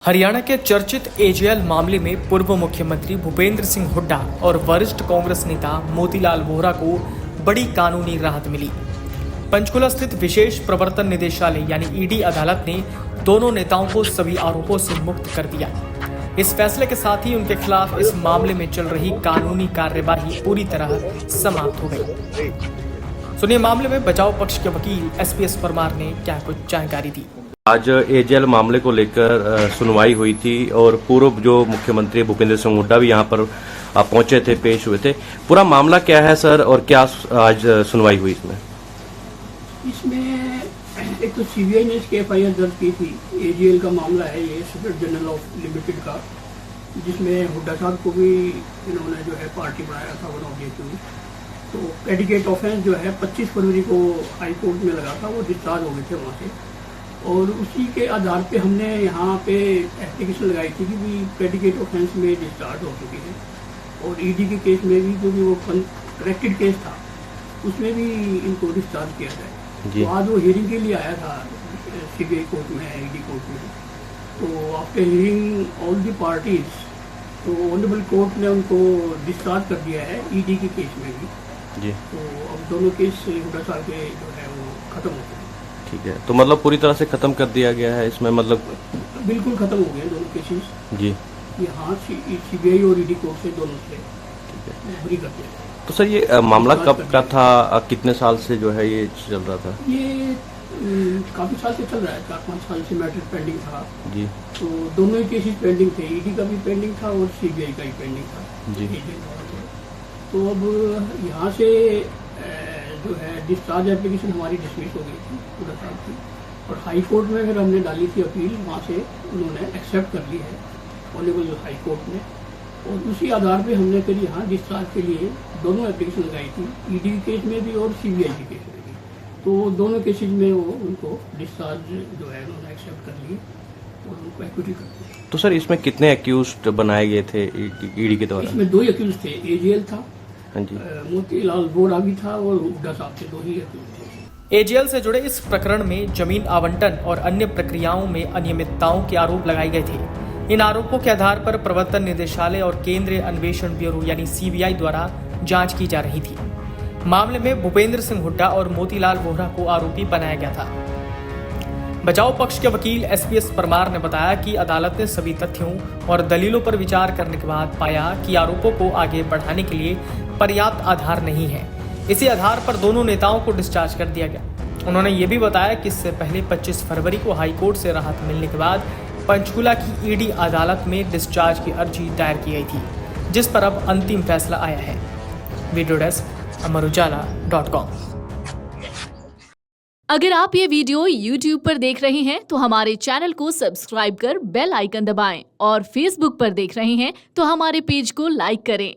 हरियाणा के चर्चित एजेएल मामले में पूर्व मुख्यमंत्री भूपेंद्र सिंह हुड्डा और वरिष्ठ कांग्रेस नेता मोतीलाल वोहरा को बड़ी कानूनी राहत मिली। पंचकुला स्थित विशेष प्रवर्तन निदेशालय यानी ईडी अदालत ने दोनों नेताओं को सभी आरोपों से मुक्त कर दिया। इस फैसले के साथ ही उनके खिलाफ इस मामले में चल रही कानूनी कार्यवाही पूरी तरह समाप्त हो गई। सुनिए मामले में बचाव पक्ष के वकील एसपीएस परमार ने क्या कुछ जानकारी दी। आज एजेएल मामले को लेकर सुनवाई हुई थी और पूर्व जो मुख्यमंत्री भूपेंद्र सिंह हुड्डा भी यहां पर पहुंचे थे, पेश हुए थे। पूरा मामला क्या है सर और क्या आज सुनवाई हुई इसमें एक तो सीबीआई ने इसकी एफआईआर दर्ज की थी। एजेएल का मामला है ये, सेक्रेटरी जनरल ऑफ लिमिटेड का, जिसमें हुड्डा साहब को भी इन्होंने जो है पार्टी बनाया था वन ऑफ द एक्यूज। तो प्रेडिकेट ऑफेंस जो है 25 फरवरी को हाई कोर्ट में लगा था, वो डिस्चार्ज हो गए थे वहाँ से। और उसी के आधार पे हमने यहाँ पे एप्लीकेशन लगाई थी कि भी प्रेडिकेट ऑफेंस में डिस्चार्ज हो चुकी है। और ईडी के केस में भी जो भी वो करेक्टेड केस था उसमें भी इनको डिस्चार्ज किया जाए। तो आज वो हियरिंग के लिए आया था सीबीआई कोर्ट में, ईडी कोर्ट में। तो after hearing all the parties, तो ऑनरेबल कोर्ट ने उनको डिस्चार्ज कर दिया है ईडी के केस में भी जी। तो अब दोनों केस हुड्डा साहब के जो है वो खत्म हो गए। ठीक है, तो मतलब पूरी तरह से खत्म कर दिया गया है इसमें, मतलब बिल्कुल खत्म हो गए दोनों केसेस जी। यहाँ सीबीआई और ईडी कोर्ट से दोनों से बरी कर दिया। तो सर ये मामला कब का था, कितने साल से जो है ये चल रहा था? ये काफी साल से चल रहा है, 4-5 साल से मैटर पेंडिंग था जी। तो दोनों ही केसेस पेंडिंग थे, ईडी का भी पेंडिंग था और सीबीआई का भी पेंडिंग था जी। तो अब यहाँ से जो है डिस्चार्ज एप्लीकेशन हमारी डिसमिस हो गई थी हुड्डा साहब की, और हाई कोर्ट में फिर हमने डाली थी अपील, वहाँ से उन्होंने एक्सेप्ट कर ली है ऑनरेबल हाई कोर्ट में। और उसी आधार पे हमने फिर यहाँ डिस्चार्ज के लिए दोनों एप्लीकेशन लगाई थी, ईडी के केस में भी और सीबीआई के केस में भी। तो दोनों केसेज में वो उनको डिस्चार्ज जो है उन्होंने एक्सेप्ट कर लिए और उनको एक्विटी कर दी। तो सर इसमें कितने एक्यूज्ड बनाए गए थे ईडी के द्वारा? इसमें 2 एक्यूज थे, एजेएल था, हाँ जी, मोतीलाल वोहरा भी था, और हुड्डा साहब के 2 ही एक्यूज थे। एजेएल से जुड़े इस प्रकरण में जमीन आवंटन और अन्य प्रक्रियाओं में अनियमितताओं के आरोप लगाए गए थे। इन आरोपों के आधार पर प्रवर्तन निदेशालय और केंद्रीय अन्वेषण ब्यूरो यानी सीबीआई द्वारा जांच की जा रही थी। मामले में भूपेंद्र सिंह हुड्डा और मोतीलाल वोहरा को आरोपी बनाया गया था। बचाव पक्ष के वकील एसपीएस परमार ने बताया कि अदालत ने सभी तथ्यों और दलीलों पर विचार करने के बाद पाया कि आरोपों को आगे बढ़ाने के लिए पर्याप्त आधार नहीं है। इसी आधार पर दोनों नेताओं को डिस्चार्ज कर दिया गया। उन्होंने ये भी बताया कि इससे पहले 25 फरवरी को हाईकोर्ट से राहत मिलने के बाद पंचकुला की ईडी अदालत में डिस्चार्ज की अर्जी दायर की गई थी, जिस पर अब अंतिम फैसला आया है। Video desk अमरउजाला.com। अगर आप ये वीडियो YouTube पर देख रहे हैं तो हमारे चैनल को सब्सक्राइब कर बेल आइकन दबाएं, और Facebook पर देख रहे हैं तो हमारे पेज को लाइक करें।